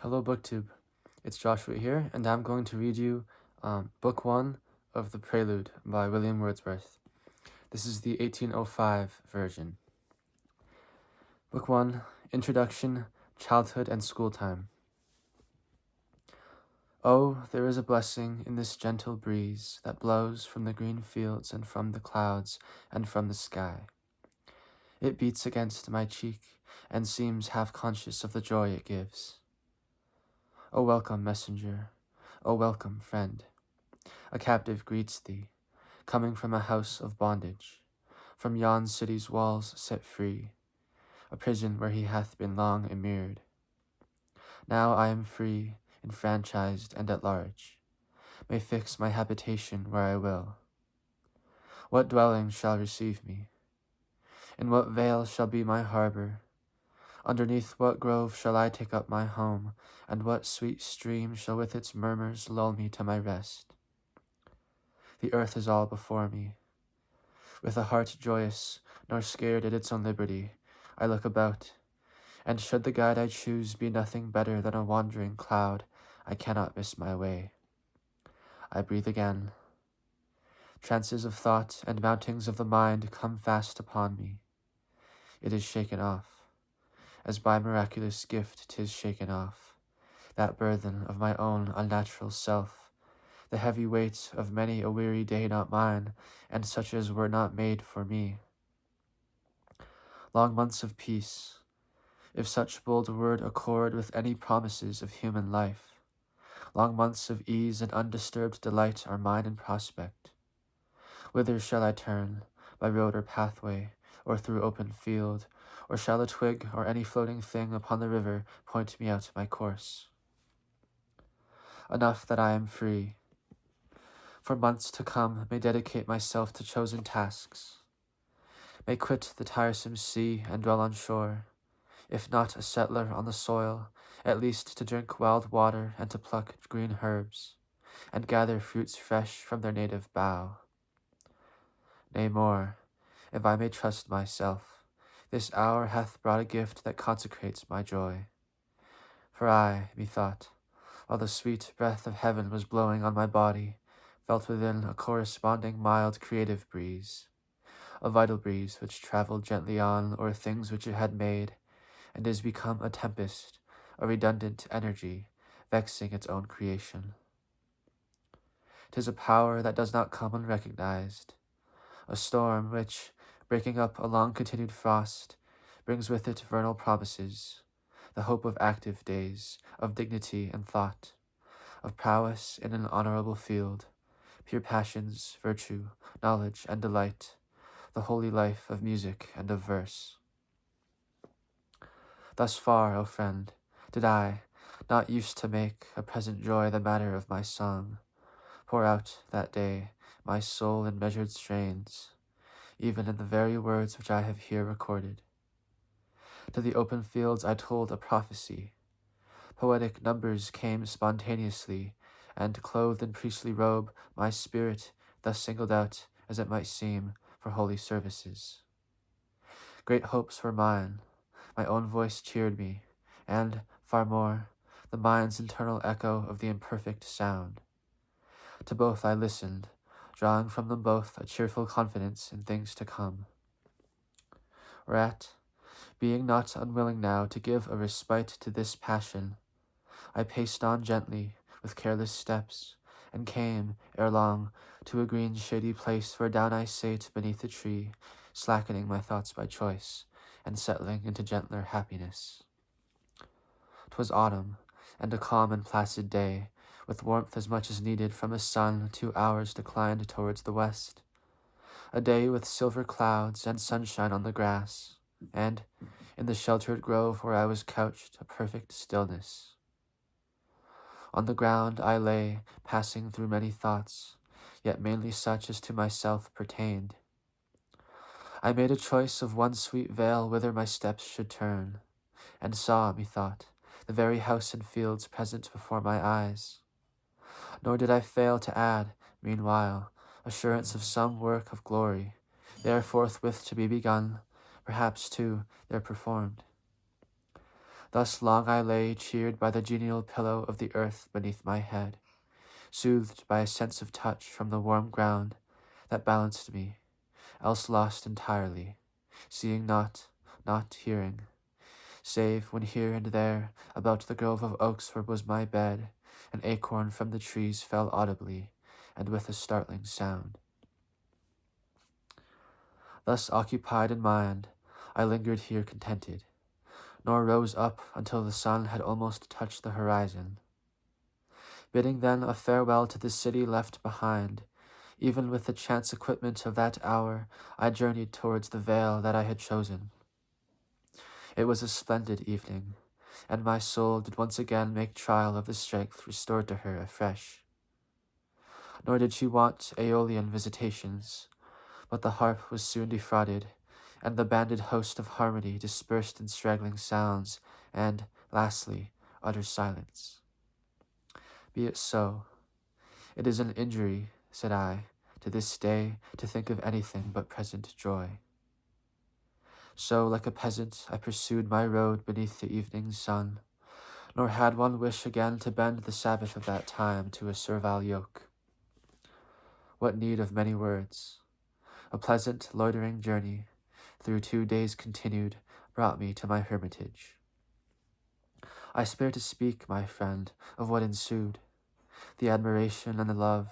Hello, BookTube. It's Joshua here, and I'm going to read you Book 1 of the Prelude by William Wordsworth. This is the 1805 version. Book 1, Introduction, Childhood and Schooltime. Oh, there is a blessing in this gentle breeze that blows from the green fields and from the clouds and from the sky. It beats against my cheek and seems half conscious of the joy it gives. O welcome, messenger, O welcome, friend. A captive greets thee, coming from a house of bondage, from yon city's walls set free, a prison where he hath been long immured. Now I am free, enfranchised, and at large, may fix my habitation where I will. What dwelling shall receive me? In what vale shall be my harbor? Underneath what grove shall I take up my home, and what sweet stream shall with its murmurs lull me to my rest? The earth is all before me. With a heart joyous, nor scared at its own liberty, I look about, and should the guide I choose be nothing better than a wandering cloud, I cannot miss my way. I breathe again. Trances of thought and mountings of the mind come fast upon me. It is shaken off. As by miraculous gift 'tis shaken off, that burthen of my own unnatural self, the heavy weight of many a weary day not mine, and such as were not made for me. Long months of peace, if such bold word accord with any promises of human life, long months of ease and undisturbed delight are mine in prospect. Whither shall I turn, by road or pathway, or through open field, or shall a twig or any floating thing upon the river point me out my course? Enough that I am free. For months to come may dedicate myself to chosen tasks, may quit the tiresome sea and dwell on shore, if not a settler on the soil, at least to drink wild water and to pluck green herbs, and gather fruits fresh from their native bough. Nay more, if I may trust myself, this hour hath brought a gift that consecrates my joy. For I, methought, while the sweet breath of heaven was blowing on my body, felt within a corresponding mild creative breeze, a vital breeze which travelled gently on o'er things which it had made, and is become a tempest, a redundant energy, vexing its own creation. 'Tis a power that does not come unrecognized, a storm which, breaking up a long-continued frost, brings with it vernal promises, the hope of active days, of dignity and thought, of prowess in an honorable field, pure passions, virtue, knowledge, and delight, the holy life of music and of verse. Thus far, O friend, did I, not used to make a present joy the matter of my song, pour out, that day, my soul in measured strains, even in the very words which I have here recorded. To the open fields I told a prophecy. Poetic numbers came spontaneously, and, clothed in priestly robe, my spirit, thus singled out, as it might seem, for holy services. Great hopes were mine. My own voice cheered me, and, far more, the mind's internal echo of the imperfect sound. To both I listened, drawing from them both a cheerful confidence in things to come. Whereat, being not unwilling now to give a respite to this passion, I paced on gently, with careless steps, and came, ere long, to a green shady place where down I sate beneath a tree, slackening my thoughts by choice, and settling into gentler happiness. 'Twas autumn, and a calm and placid day, with warmth as much as needed from a sun 2 hours declined towards the west. A day with silver clouds and sunshine on the grass, and, in the sheltered grove where I was couched, a perfect stillness. On the ground I lay, passing through many thoughts, yet mainly such as to myself pertained. I made a choice of one sweet vale whither my steps should turn, and saw, methought, the very house and fields present before my eyes. Nor did I fail to add, meanwhile, assurance of some work of glory, there forthwith to be begun, perhaps, too, there performed. Thus long I lay, cheered by the genial pillow of the earth beneath my head, soothed by a sense of touch from the warm ground that balanced me, else lost entirely, seeing not hearing, save when here and there, about the grove of oaks where was my bed, an acorn from the trees fell audibly, and with a startling sound. Thus occupied in mind, I lingered here contented, nor rose up until the sun had almost touched the horizon. Bidding then a farewell to the city left behind, even with the chance equipment of that hour, I journeyed towards the vale that I had chosen. It was a splendid evening, and my soul did once again make trial of the strength restored to her afresh. Nor did she want aeolian visitations, but the harp was soon defrauded, and the banded host of harmony dispersed in straggling sounds, and, lastly, utter silence. Be it so. It is an injury, said I, to this day to think of anything but present joy. So, like a peasant, I pursued my road beneath the evening sun, nor had one wish again to bend the Sabbath of that time to a servile yoke. What need of many words? A pleasant, loitering journey, through 2 days continued, brought me to my hermitage. I spare to speak, my friend, of what ensued, the admiration and the love,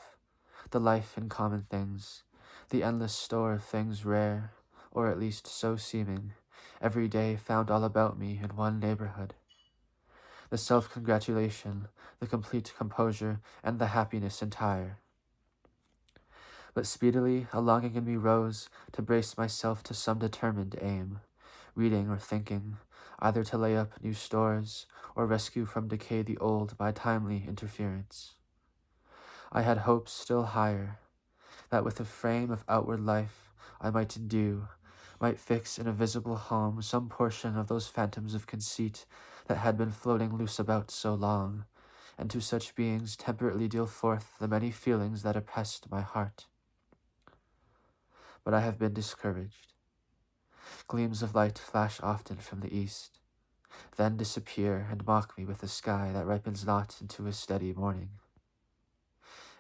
the life in common things, the endless store of things rare, or at least so seeming, every day found all about me in one neighborhood. The self-congratulation, the complete composure, and the happiness entire. But speedily a longing in me rose to brace myself to some determined aim, reading or thinking, either to lay up new stores, or rescue from decay the old by timely interference. I had hopes still higher, that with a frame of outward life I might endue, might fix in a visible home some portion of those phantoms of conceit that had been floating loose about so long, and to such beings temperately deal forth the many feelings that oppressed my heart. But I have been discouraged. Gleams of light flash often from the east, then disappear and mock me with a sky that ripens not into a steady morning.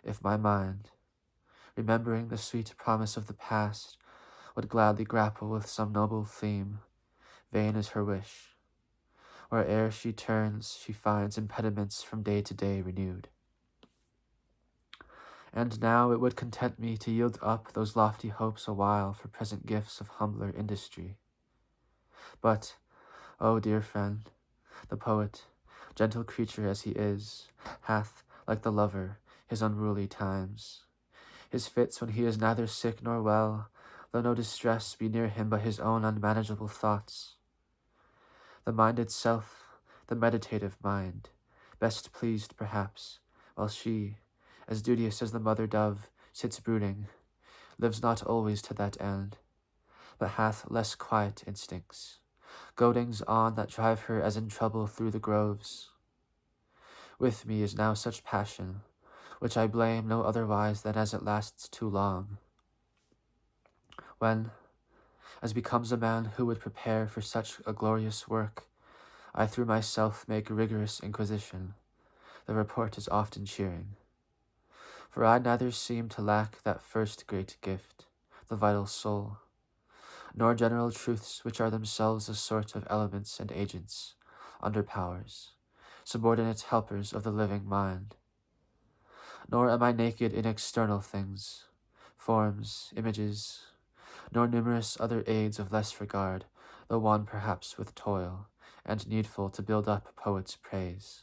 If my mind, remembering the sweet promise of the past, would gladly grapple with some noble theme, vain is her wish. Where'er she turns, she finds impediments from day to day renewed. And now it would content me to yield up those lofty hopes a while for present gifts of humbler industry. But, oh dear friend, the poet, gentle creature as he is, hath, like the lover, his unruly times, his fits when he is neither sick nor well, though no distress be near him but his own unmanageable thoughts. The mind itself, the meditative mind, best pleased perhaps, while she, as duteous as the mother dove, sits brooding, lives not always to that end, but hath less quiet instincts, goadings on that drive her as in trouble through the groves. With me is now such passion, which I blame no otherwise than as it lasts too long. When, as becomes a man who would prepare for such a glorious work, I through myself make rigorous inquisition, the report is often cheering. For I neither seem to lack that first great gift, the vital soul, nor general truths which are themselves a sort of elements and agents, under powers, subordinate helpers of the living mind. Nor am I naked in external things, forms, images, nor numerous other aids of less regard, though one perhaps with toil, and needful to build up poet's praise.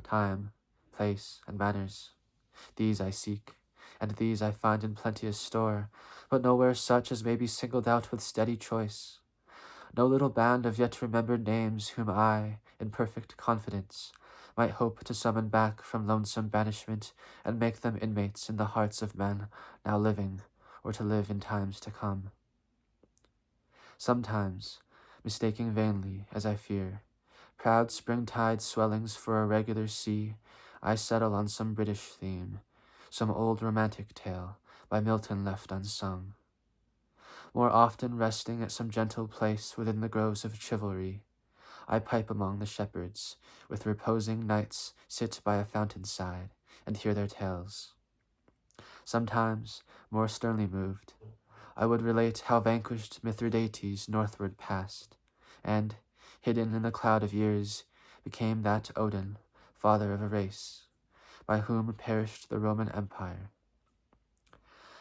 Time, place, and manners, these I seek, and these I find in plenteous store, but nowhere such as may be singled out with steady choice. No little band of yet remembered names whom I, in perfect confidence, might hope to summon back from lonesome banishment and make them inmates in the hearts of men now living, or to live in times to come. Sometimes, mistaking vainly, as I fear, proud springtide swellings for a regular sea, I settle on some British theme, some old romantic tale, by Milton left unsung. More often resting at some gentle place within the groves of chivalry, I pipe among the shepherds, with reposing nights sit by a fountain side, and hear their tales. Sometimes, more sternly moved, I would relate how vanquished Mithridates northward passed, and, hidden in the cloud of years, became that Odin, father of a race, by whom perished the Roman Empire.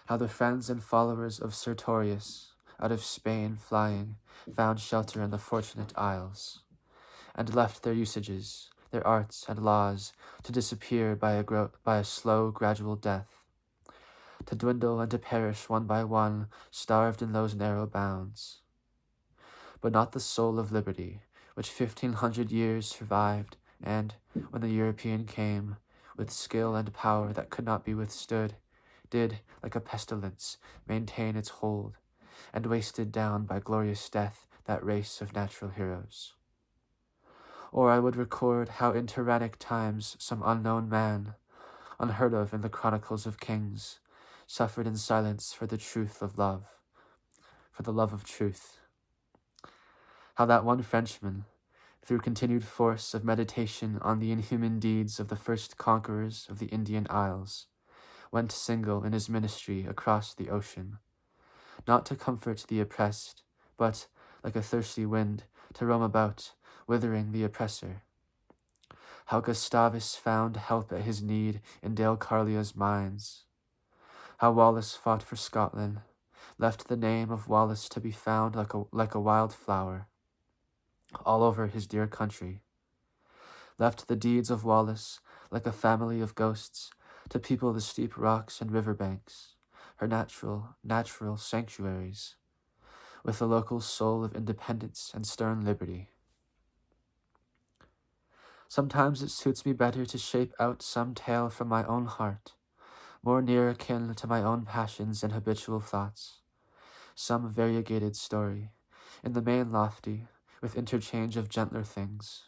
How the friends and followers of Sertorius, out of Spain flying, found shelter in the Fortunate Isles, and left their usages, their arts and laws, to disappear by a slow, gradual death, to dwindle and to perish one by one, starved in those narrow bounds. But not the soul of liberty, which 1,500 years survived, and, when the European came, with skill and power that could not be withstood, did, like a pestilence, maintain its hold, and wasted down by glorious death that race of natural heroes. Or I would record how in tyrannic times some unknown man, unheard of in the chronicles of kings, suffered in silence for the truth of love, for the love of truth. How that one Frenchman, through continued force of meditation on the inhuman deeds of the first conquerors of the Indian Isles, went single in his ministry across the ocean, not to comfort the oppressed, but, like a thirsty wind, to roam about, withering the oppressor. How Gustavus found help at his need in Dale Carlia's mines. How Wallace fought for Scotland, left the name of Wallace to be found like a wild flower all over his dear country, left the deeds of Wallace like a family of ghosts to people the steep rocks and river banks, her natural sanctuaries, with a local soul of independence and stern liberty. Sometimes it suits me better to shape out some tale from my own heart, more near akin to my own passions and habitual thoughts, some variegated story, in the main lofty, with interchange of gentler things.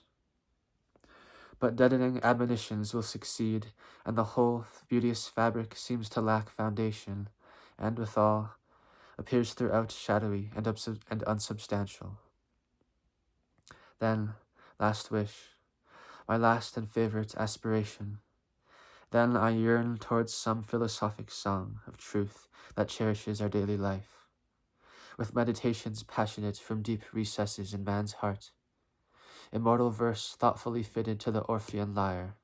But deadening admonitions will succeed, and the whole beauteous fabric seems to lack foundation, and withal appears throughout shadowy and unsubstantial. Then, last wish, my last and favorite aspiration, then I yearn towards some philosophic song of truth that cherishes our daily life, with meditations passionate from deep recesses in man's heart, immortal verse thoughtfully fitted to the Orphean lyre.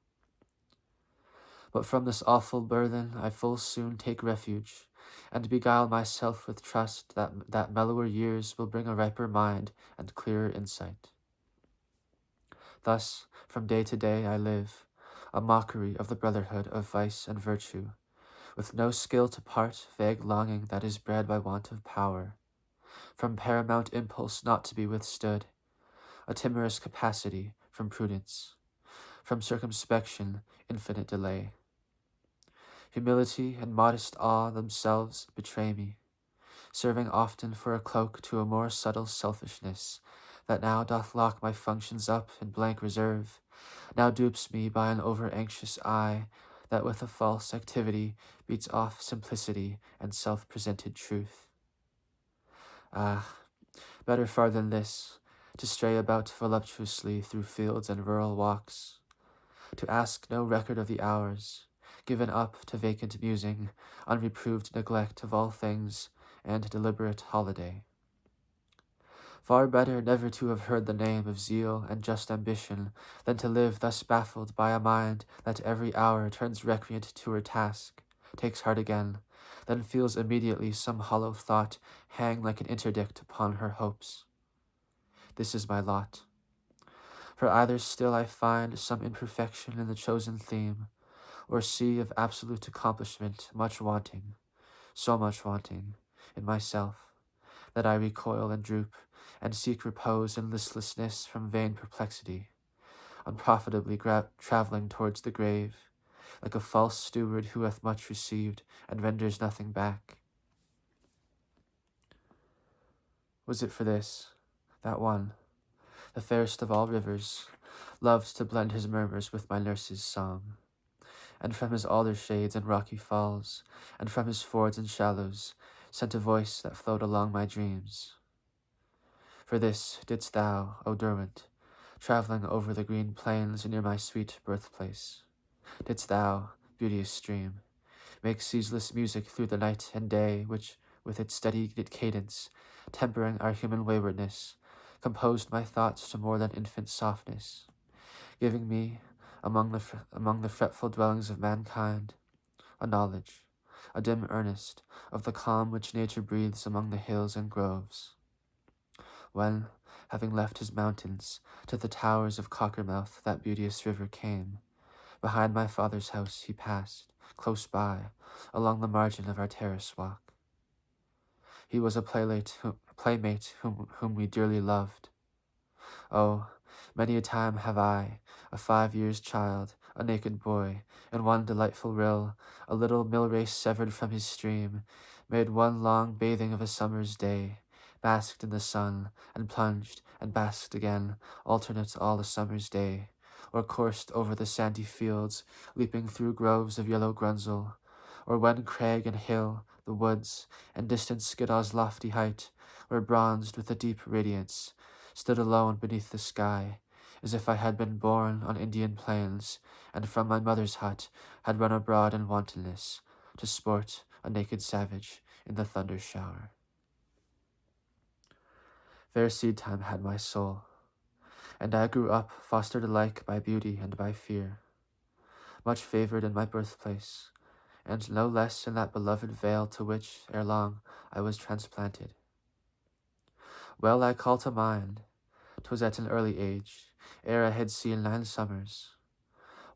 But from this awful burthen I full soon take refuge, and beguile myself with trust that mellower years will bring a riper mind and clearer insight. Thus, from day to day I live, a mockery of the brotherhood of vice and virtue, with no skill to part vague longing that is bred by want of power, from paramount impulse not to be withstood, a timorous capacity from prudence, from circumspection infinite delay. Humility and modest awe themselves betray me, serving often for a cloak to a more subtle selfishness that now doth lock my functions up in blank reserve, now dupes me by an over-anxious eye that with a false activity beats off simplicity and self-presented truth. Ah, better far than this, to stray about voluptuously through fields and rural walks, to ask no record of the hours, given up to vacant musing, unreproved neglect of all things, and deliberate holiday. Far better never to have heard the name of zeal and just ambition than to live thus baffled by a mind that every hour turns recreant to her task, takes heart again, then feels immediately some hollow thought hang like an interdict upon her hopes. This is my lot. For either still I find some imperfection in the chosen theme, or see of absolute accomplishment much wanting, so much wanting, in myself, that I recoil and droop, and seek repose in listlessness from vain perplexity, unprofitably travelling towards the grave, like a false steward who hath much received and renders nothing back. Was it for this, that one, the fairest of all rivers, loved to blend his murmurs with my nurse's song, and from his alder shades and rocky falls, and from his fords and shallows, sent a voice that flowed along my dreams? For this didst thou, O Derwent, travelling over the green plains near my sweet birthplace. Didst thou, beauteous stream, make ceaseless music through the night and day, which, with its steady cadence, tempering our human waywardness, composed my thoughts to more than infant softness, giving me, among the fretful dwellings of mankind, a knowledge, a dim earnest, of the calm which nature breathes among the hills and groves. When, having left his mountains, to the towers of Cockermouth that beauteous river came, behind my father's house he passed, close by, along the margin of our terrace walk. He was a playmate whom we dearly loved. Oh, many a time have I, a 5 years' child, a naked boy, in one delightful rill, a little mill race severed from his stream, made one long bathing of a summer's day, basked in the sun, and plunged, and basked again, alternate all a summer's day, or coursed over the sandy fields, leaping through groves of yellow grunzel, or when crag and hill, the woods, and distant Skiddaw's lofty height, were bronzed with a deep radiance, stood alone beneath the sky, as if I had been born on Indian plains, and from my mother's hut had run abroad in wantonness, to sport, a naked savage, in the thunder shower. Fair seed-time had my soul, and I grew up fostered alike by beauty and by fear, much favoured in my birthplace, and no less in that beloved vale to which, ere long, I was transplanted. Well I call to mind, 'twas at an early age, ere I had seen 9 summers,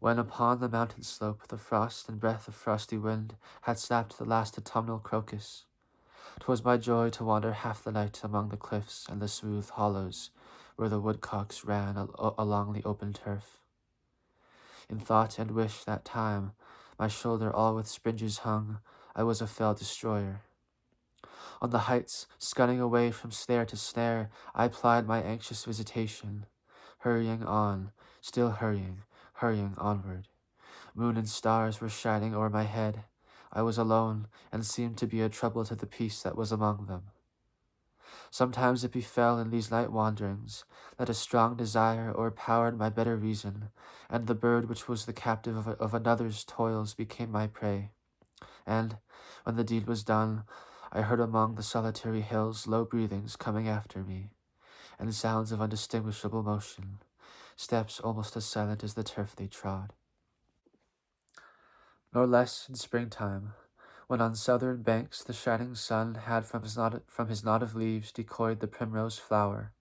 when upon the mountain slope the frost and breath of frosty wind had snapped the last autumnal crocus. 'Twas my joy to wander half the night among the cliffs and the smooth hollows, where the woodcocks ran along the open turf. In thought and wish that time, my shoulder all with springes hung, I was a fell destroyer. On the heights, scudding away from snare to snare, I plied my anxious visitation, hurrying on, still hurrying, hurrying onward. Moon and stars were shining o'er my head. I was alone, and seemed to be a trouble to the peace that was among them. Sometimes it befell in these night wanderings that a strong desire o'erpowered my better reason, and the bird which was the captive of another's toils became my prey. And, when the deed was done, I heard among the solitary hills low breathings coming after me, and sounds of undistinguishable motion, steps almost as silent as the turf they trod. Nor less in springtime, when on southern banks the shining sun had from his knot of leaves decoyed the primrose flower,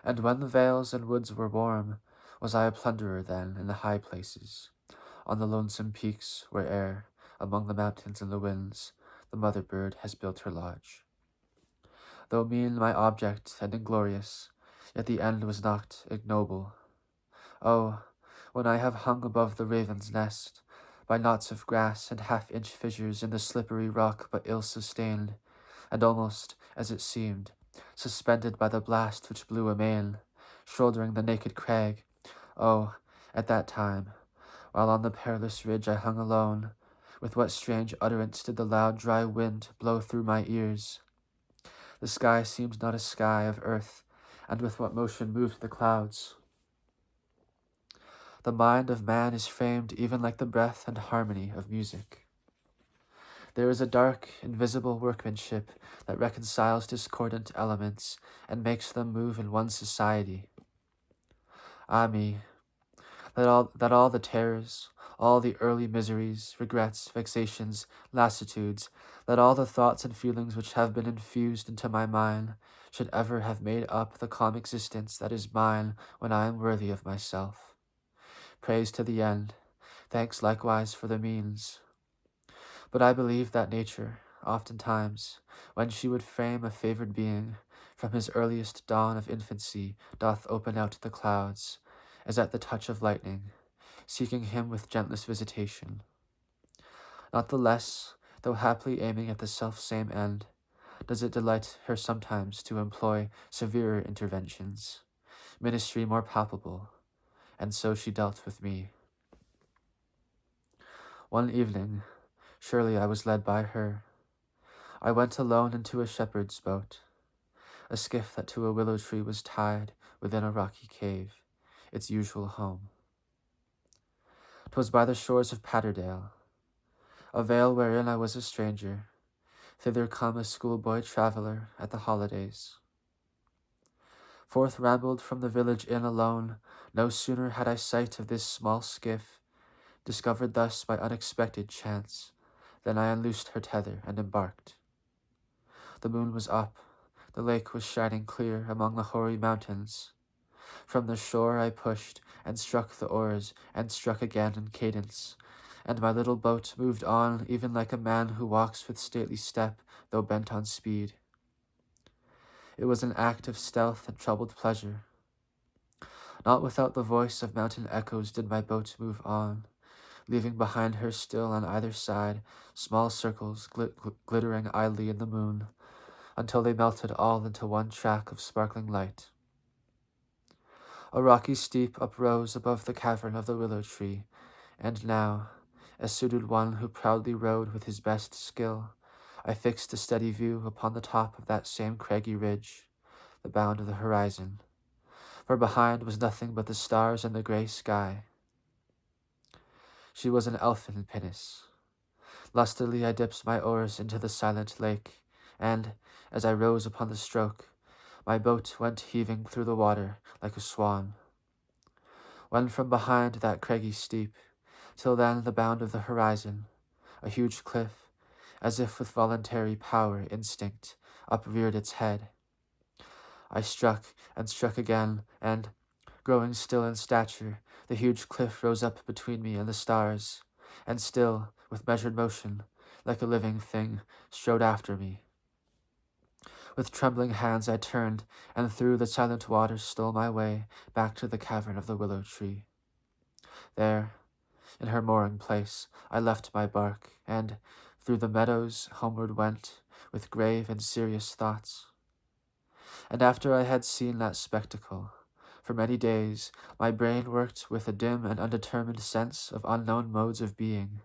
and when the vales and woods were warm, was I a plunderer then in the high places, on the lonesome peaks where'er, among the mountains and the winds, the mother bird has built her lodge. Though mean my object and inglorious, yet the end was not ignoble. Oh, when I have hung above the raven's nest, by knots of grass and half-inch fissures in the slippery rock but ill-sustained, and almost, as it seemed, suspended by the blast which blew amain, shouldering the naked crag, oh, at that time, while on the perilous ridge I hung alone, with what strange utterance did the loud dry wind blow through my ears? The sky seemed not a sky of earth, and with what motion moved the clouds? The mind of man is framed even like the breath and harmony of music. There is a dark, invisible workmanship that reconciles discordant elements and makes them move in one society. Ah me, that all the terrors, all the early miseries, regrets, vexations, lassitudes, that all the thoughts and feelings which have been infused into my mind should ever have made up the calm existence that is mine when I am worthy of myself. Praise to the end, thanks likewise for the means. But I believe that nature, oftentimes, when she would frame a favoured being, from his earliest dawn of infancy doth open out the clouds, as at the touch of lightning, seeking him with gentlest visitation. Not the less, though haply aiming at the self-same end, does it delight her sometimes to employ severer interventions, ministry more palpable, and so she dealt with me. One evening, surely I was led by her, I went alone into a shepherd's boat, a skiff that to a willow tree was tied within a rocky cave, its usual home. 'Twas by the shores of Patterdale, a vale wherein I was a stranger, thither come a schoolboy traveller at the holidays. Forth rambled from the village inn alone, no sooner had I sight of this small skiff, discovered thus by unexpected chance, than I unloosed her tether and embarked. The moon was up, the lake was shining clear among the hoary mountains. From the shore I pushed, and struck the oars, and struck again in cadence, and my little boat moved on even like a man who walks with stately step, though bent on speed. It was an act of stealth and troubled pleasure. Not without the voice of mountain echoes did my boat move on, leaving behind her still on either side small circles glittering idly in the moon, until they melted all into one track of sparkling light. A rocky steep uprose above the cavern of the willow tree, and now, as suited one who proudly rode with his best skill, I fixed a steady view upon the top of that same craggy ridge, the bound of the horizon, for behind was nothing but the stars and the grey sky. She was an elfin pinnace. Lustily I dipped my oars into the silent lake, and, as I rose upon the stroke, my boat went heaving through the water like a swan. When from behind that craggy steep, till then the bound of the horizon, a huge cliff, as if with voluntary power instinct, upreared its head. I struck and struck again, and, growing still in stature, the huge cliff rose up between me and the stars, and still, with measured motion, like a living thing, strode after me. With trembling hands I turned, and through the silent waters stole my way back to the cavern of the willow tree. There, in her mooring place, I left my bark, and, through the meadows, homeward went, with grave and serious thoughts. And after I had seen that spectacle, for many days my brain worked with a dim and undetermined sense of unknown modes of being.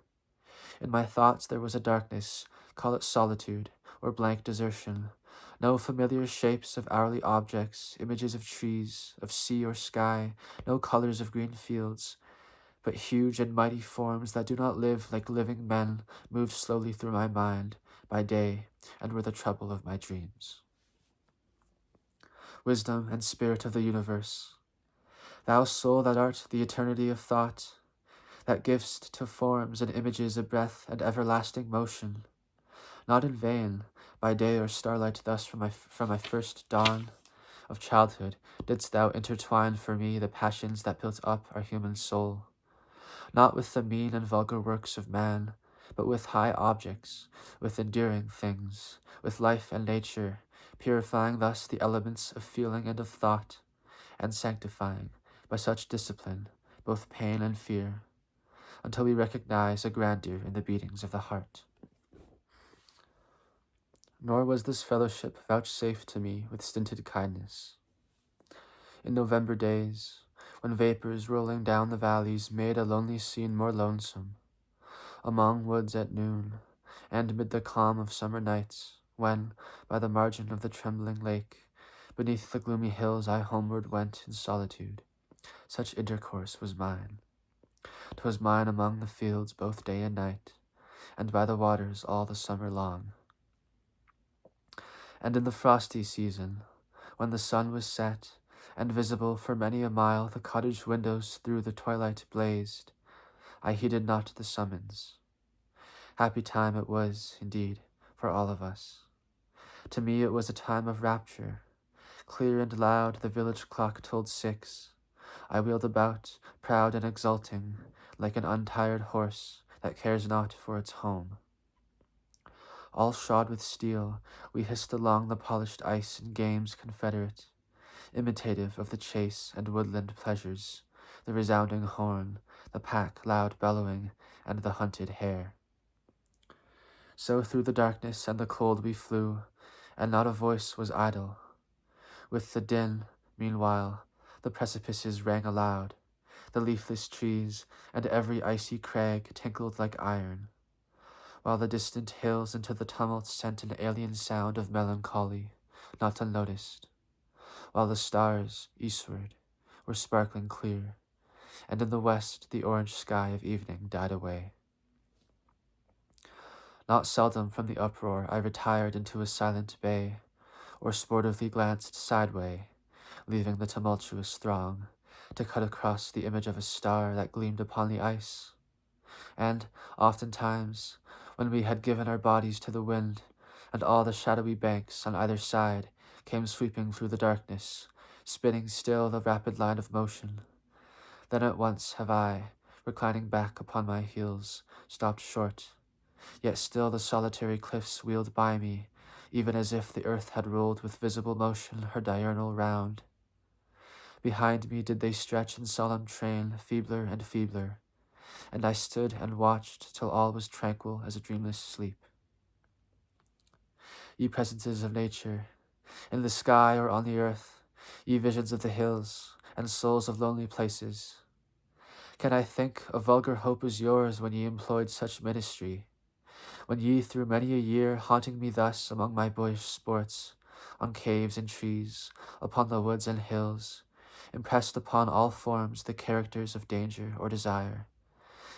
In my thoughts there was a darkness, call it solitude, or blank desertion, no familiar shapes of hourly objects, images of trees, of sea or sky, no colors of green fields, but huge and mighty forms that do not live like living men moved slowly through my mind by day and were the trouble of my dreams. Wisdom and spirit of the universe, thou soul that art the eternity of thought, that givest to forms and images a breath and everlasting motion, not in vain, by day or starlight thus from my first dawn of childhood didst thou intertwine for me the passions that built up our human soul, not with the mean and vulgar works of man, but with high objects, with enduring things, with life and nature, purifying thus the elements of feeling and of thought, and sanctifying, by such discipline, both pain and fear, until we recognize a grandeur in the beatings of the heart. Nor was this fellowship vouchsafed to me with stinted kindness. In November days, when vapors rolling down the valleys made a lonely scene more lonesome, among woods at noon, and mid the calm of summer nights, when, by the margin of the trembling lake, beneath the gloomy hills I homeward went in solitude, such intercourse was mine. 'Twas mine among the fields both day and night, and by the waters all the summer long. And in the frosty season, when the sun was set, and visible for many a mile the cottage windows through the twilight blazed, I heeded not the summons. Happy time it was, indeed, for all of us. To me it was a time of rapture. Clear and loud the village clock tolled 6. I wheeled about, proud and exulting, like an untired horse that cares not for its home. All shod with steel, we hissed along the polished ice in games confederate, imitative of the chase and woodland pleasures, the resounding horn, the pack loud bellowing, and the hunted hare. So through the darkness and the cold we flew, and not a voice was idle. With the din, meanwhile, the precipices rang aloud, the leafless trees and every icy crag tinkled like iron, while the distant hills into the tumult sent an alien sound of melancholy, not unnoticed, while the stars, eastward, were sparkling clear, and in the west the orange sky of evening died away. Not seldom from the uproar I retired into a silent bay, or sportively glanced sideway, leaving the tumultuous throng, to cut across the image of a star that gleamed upon the ice. And, oftentimes, when we had given our bodies to the wind, and all the shadowy banks on either side came sweeping through the darkness, spinning still the rapid line of motion, then at once have I, reclining back upon my heels, stopped short, yet still the solitary cliffs wheeled by me, even as if the earth had rolled with visible motion her diurnal round. Behind me did they stretch in solemn train, feebler and feebler, and I stood and watched till all was tranquil as a dreamless sleep. Ye presences of nature, in the sky or on the earth, ye visions of the hills, and souls of lonely places, can I think a vulgar hope is yours when ye employed such ministry, when ye through many a year haunting me thus among my boyish sports, on caves and trees, upon the woods and hills, impressed upon all forms the characters of danger or desire,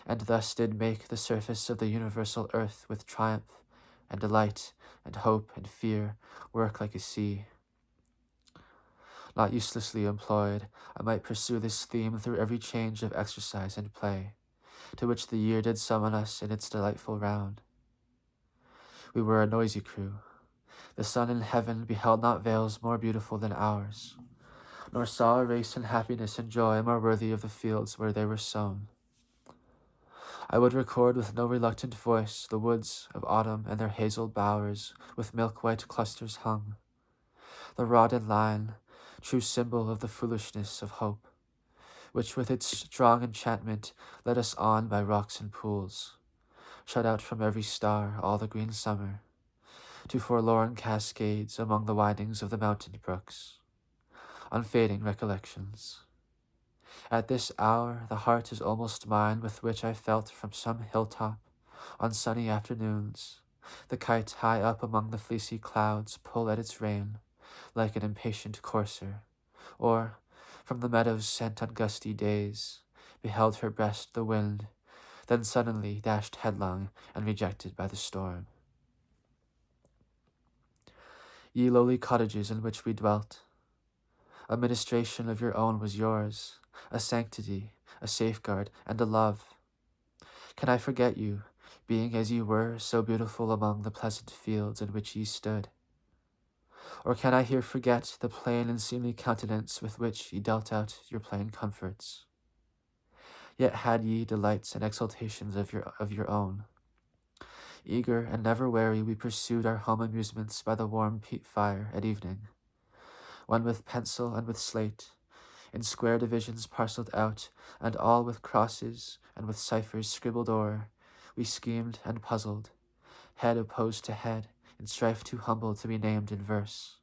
and thus did make the surface of the universal earth with triumph and delight and hope and fear work like a sea. Not uselessly employed, I might pursue this theme through every change of exercise and play, to which the year did summon us in its delightful round. We were a noisy crew. The sun in heaven beheld not vales more beautiful than ours, nor saw a race in happiness and joy more worthy of the fields where they were sown. I would record with no reluctant voice the woods of autumn and their hazel bowers with milk-white clusters hung, the rod and line, true symbol of the foolishness of hope, which with its strong enchantment led us on by rocks and pools, shut out from every star all the green summer, to forlorn cascades among the windings of the mountain brooks, unfading recollections. At this hour the heart is almost mine with which I felt from some hilltop, on sunny afternoons, the kite high up among the fleecy clouds pull at its rein, like an impatient courser, or, from the meadows sent on gusty days, beheld her breast the wind, then suddenly dashed headlong and rejected by the storm. Ye lowly cottages in which we dwelt, a ministration of your own was yours, a sanctity, a safeguard, and a love. Can I forget you, being as ye were, so beautiful among the pleasant fields in which ye stood? Or can I here forget the plain and seemly countenance with which ye dealt out your plain comforts? Yet had ye delights and exultations of your own. Eager and never weary, we pursued our home amusements by the warm peat fire at evening, when with pencil and with slate, in square divisions parcelled out, and all with crosses and with ciphers scribbled o'er, we schemed and puzzled, head opposed to head, in strife too humble to be named in verse.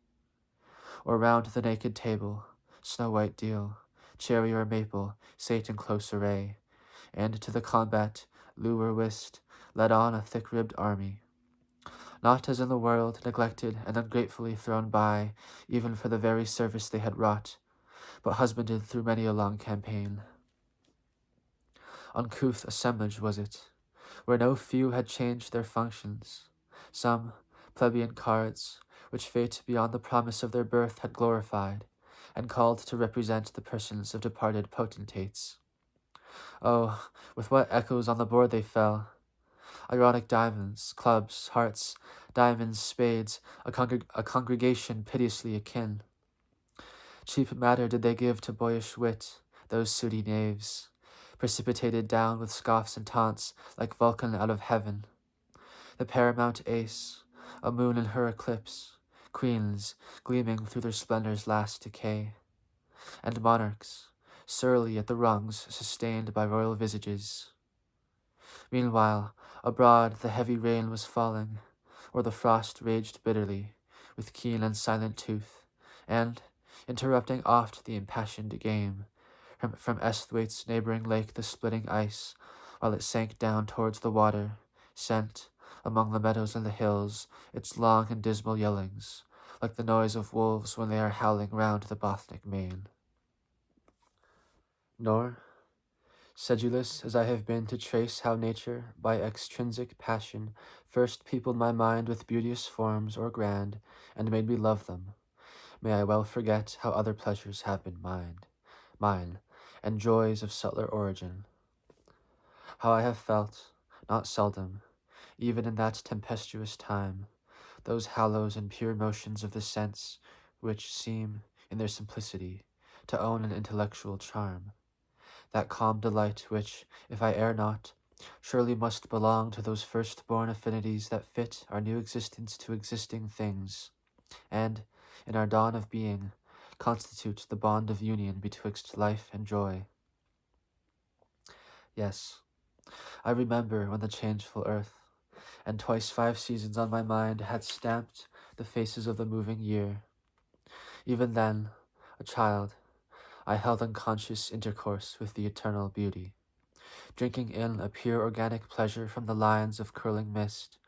Or round the naked table, snow-white deal, cherry or maple, sate in close array, and to the combat, lure whist, led on a thick-ribbed army, not as in the world, neglected and ungratefully thrown by, even for the very service they had wrought, but husbanded through many a long campaign. Uncouth assemblage was it, where no few had changed their functions, some plebeian cards, which fate beyond the promise of their birth had glorified, and called to represent the persons of departed potentates. Oh, with what echoes on the board they fell! Ironic diamonds, clubs, hearts, diamonds, spades, a congregation piteously akin. Cheap matter did they give to boyish wit, those sooty knaves, precipitated down with scoffs and taunts like Vulcan out of heaven. The paramount ace, a moon in her eclipse, queens gleaming through their splendor's last decay, and monarchs, surly at the rungs sustained by royal visages. Meanwhile, abroad the heavy rain was falling, or the frost raged bitterly, with keen and silent tooth, and, interrupting oft the impassioned game, from Esthwaite's neighbouring lake the splitting ice, while it sank down towards the water, sent, among the meadows and the hills, its long and dismal yellings, like the noise of wolves when they are howling round the Bothnic main. Nor, sedulous as I have been to trace how nature, by extrinsic passion, first peopled my mind with beauteous forms or grand, and made me love them, may I well forget how other pleasures have been mine, and joys of subtler origin. How I have felt, not seldom, even in that tempestuous time, those hallows and pure motions of the sense, which seem, in their simplicity, to own an intellectual charm, that calm delight which, if I err not, surely must belong to those first-born affinities that fit our new existence to existing things, and, in our dawn of being, constitute the bond of union betwixt life and joy. Yes, I remember when the changeful earth, and twice 5 seasons on my mind had stamped the faces of the moving year. Even then, a child, I held unconscious intercourse with the eternal beauty, drinking in a pure organic pleasure from the lines of curling mist,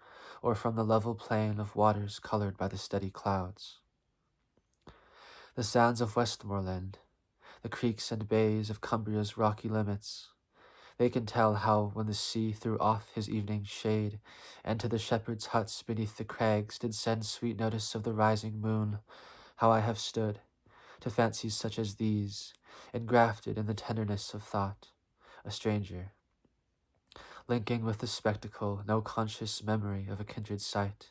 or from the level plain of waters colored by the steady clouds. The sands of Westmoreland, the creeks and bays of Cumbria's rocky limits, they can tell how when the sea threw off his evening shade, and to the shepherds' huts beneath the crags did send sweet notice of the rising moon, how I have stood, to fancies such as these, engrafted in the tenderness of thought, a stranger, linking with the spectacle no conscious memory of a kindred sight,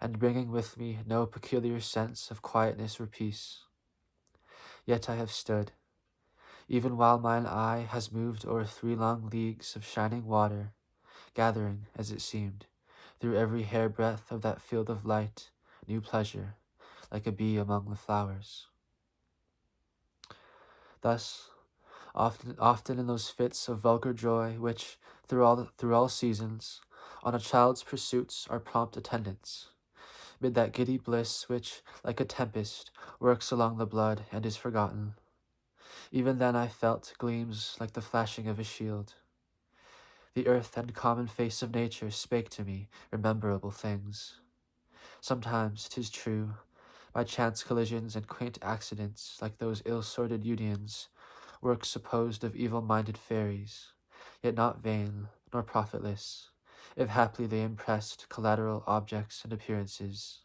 and bringing with me no peculiar sense of quietness or peace. Yet I have stood, even while mine eye has moved o'er 3 long leagues of shining water, gathering, as it seemed, through every hairbreadth of that field of light, new pleasure, like a bee among the flowers. Thus, often in those fits of vulgar joy which, through all seasons, on a child's pursuits are prompt attendants, mid that giddy bliss which, like a tempest, works along the blood and is forgotten, even then I felt gleams like the flashing of a shield. The earth and common face of nature spake to me rememberable things. Sometimes, 'tis true, by chance collisions and quaint accidents, like those ill-sorted unions, works supposed of evil-minded fairies, yet not vain, nor profitless, if haply they impressed collateral objects and appearances,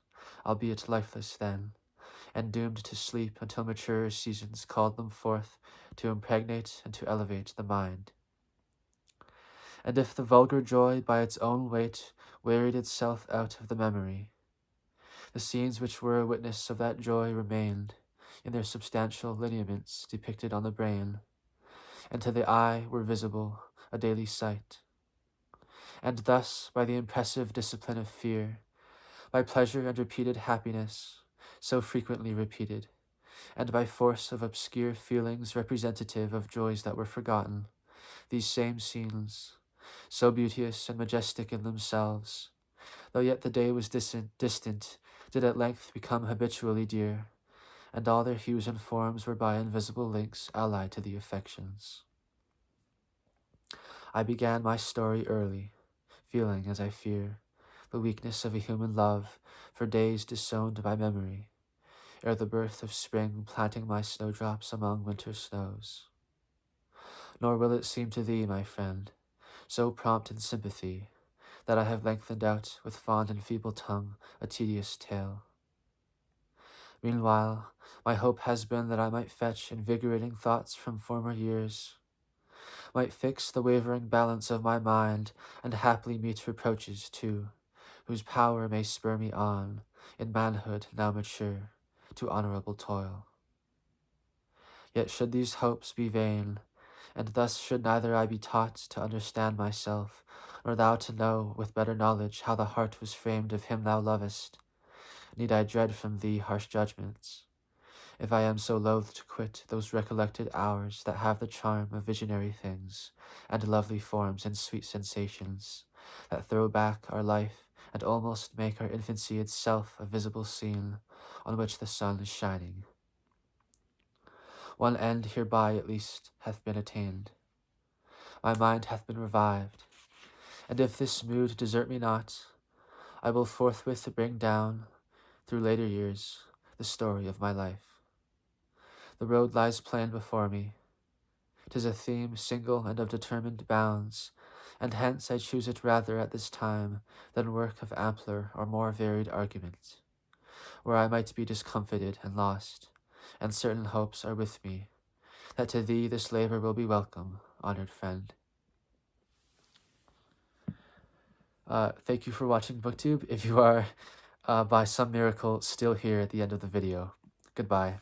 albeit lifeless then, and doomed to sleep until maturer seasons called them forth to impregnate and to elevate the mind. And if the vulgar joy by its own weight wearied itself out of the memory, the scenes which were a witness of that joy remained, in their substantial lineaments depicted on the brain, and to the eye were visible, a daily sight. And thus, by the impressive discipline of fear, by pleasure and repeated happiness, so frequently repeated, and by force of obscure feelings representative of joys that were forgotten, these same scenes, so beauteous and majestic in themselves, though yet the day was distant, did at length become habitually dear, and all their hues and forms were by invisible links allied to the affections. I began my story early, feeling, as I fear, the weakness of a human love for days disowned by memory, ere the birth of spring planting my snowdrops among winter snows. Nor will it seem to thee, my friend, so prompt in sympathy, that I have lengthened out with fond and feeble tongue a tedious tale. Meanwhile, my hope has been that I might fetch invigorating thoughts from former years, might fix the wavering balance of my mind, and haply meet reproaches too, whose power may spur me on, in manhood now mature, to honorable toil. Yet should these hopes be vain, and thus should neither I be taught to understand myself, nor thou to know with better knowledge how the heart was framed of him thou lovest, need I dread from thee harsh judgments, if I am so loath to quit those recollected hours that have the charm of visionary things, and lovely forms and sweet sensations, that throw back our life and almost make our infancy itself a visible scene on which the sun is shining. One end hereby at least hath been attained. My mind hath been revived, and if this mood desert me not, I will forthwith bring down, through later years, the story of my life. The road lies plain before me. 'Tis a theme single and of determined bounds, and hence I choose it rather at this time than work of ampler or more varied argument, where I might be discomfited and lost, and certain hopes are with me, that to thee this labour will be welcome, honoured friend. Thank you for watching BookTube, if you are, by some miracle, still here at the end of the video. Goodbye.